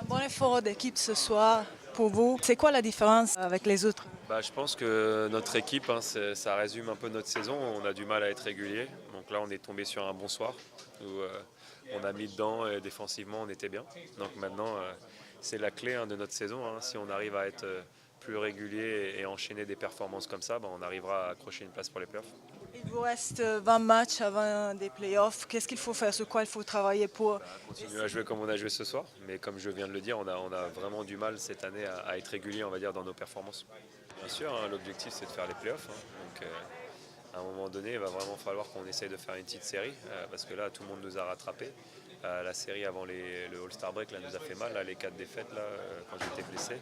Un bon effort d'équipe ce soir pour vous. C'est quoi la différence avec les autres? Je pense que notre équipe, hein, ça résume un peu notre saison. On a du mal à être régulier. Donc là, on est tombé sur un bon soir où on a mis dedans et défensivement, on était bien. Donc maintenant, c'est la clé, hein, de notre saison, hein. Si on arrive à être plus régulier et enchaîner des performances comme ça, on arrivera à accrocher une place pour les playoffs. Il vous reste 20 matchs avant des playoffs. Qu'est-ce qu'il faut faire? Sur quoi il faut travailler pour Continuer à jouer comme on a joué ce soir, mais comme je viens de le dire, on a vraiment du mal cette année à être régulier, on va dire, dans nos performances. Bien sûr, hein, l'objectif c'est de faire les playoffs, hein. Donc, à un moment donné, il va vraiment falloir qu'on essaye de faire une petite série, parce que là, tout le monde nous a rattrapés. La série avant le All-Star Break là, nous a fait mal, là, les 4 défaites là, quand j'étais blessé.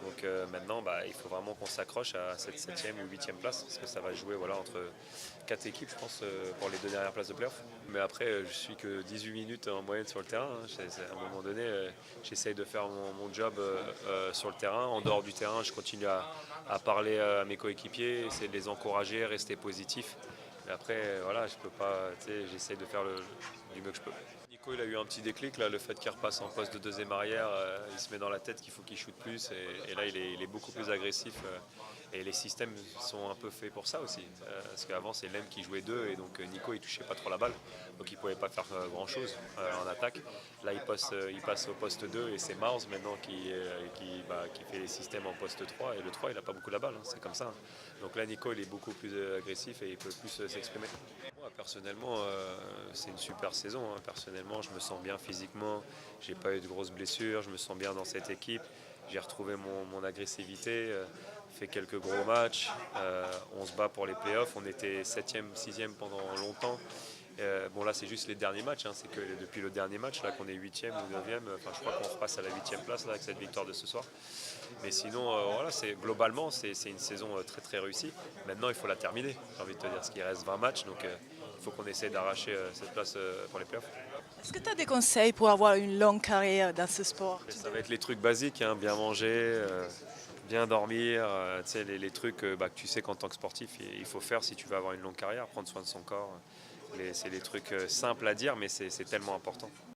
Donc maintenant, il faut vraiment qu'on s'accroche à cette 7e ou 8e place, parce que ça va jouer, voilà, entre 4 équipes, je pense, pour les 2 dernières places de playoff. Mais après, je suis que 18 minutes en moyenne sur le terrain, hein. À un moment donné, j'essaye de faire mon job sur le terrain. En dehors du terrain, je continue à parler à mes coéquipiers, essayer de les encourager, rester positif. Mais après, voilà, je peux pas, j'essaye de faire du mieux que je peux. Nico, il a eu un petit déclic, là, le fait qu'il repasse en poste de deuxième arrière, il se met dans la tête qu'il faut qu'il shoote plus, et là il est beaucoup plus agressif, et les systèmes sont un peu faits pour ça aussi, parce qu'avant c'est Lem qui jouait deux, et donc Nico il touchait pas trop la balle, donc il pouvait pas faire grand chose en attaque. Là il passe au poste 2 et c'est Mars maintenant qui fait les systèmes en poste 3, et le 3 il a pas beaucoup la balle, hein, c'est comme ça, hein. Donc là Nico il est beaucoup plus agressif et il peut plus s'exprimer. Moi, personnellement, c'est une super saison, hein. Personnellement, je me sens bien physiquement. J'ai pas eu de grosses blessures. Je me sens bien dans cette équipe. J'ai retrouvé mon agressivité. Fait quelques gros matchs. On se bat pour les playoffs. On était 7e, 6e pendant longtemps. Bon, là, c'est juste les derniers matchs, hein. C'est que depuis le dernier match, là, qu'on est 8e ou 9e. Enfin, je crois qu'on repasse à la 8e place là, avec cette victoire de ce soir. Mais sinon, voilà, globalement, c'est une saison très très réussie. Maintenant, il faut la terminer. J'ai envie de te dire, parce qu'il reste 20 matchs, donc il faut qu'on essaie d'arracher cette place pour les playoffs. Est-ce que tu as des conseils pour avoir une longue carrière dans ce sport? Et ça va être les trucs basiques, hein, bien manger, bien dormir, tu sais, les trucs que tu sais qu'en tant que sportif, il faut faire si tu veux avoir une longue carrière, prendre soin de son corps. C'est les trucs simples à dire, mais c'est tellement important.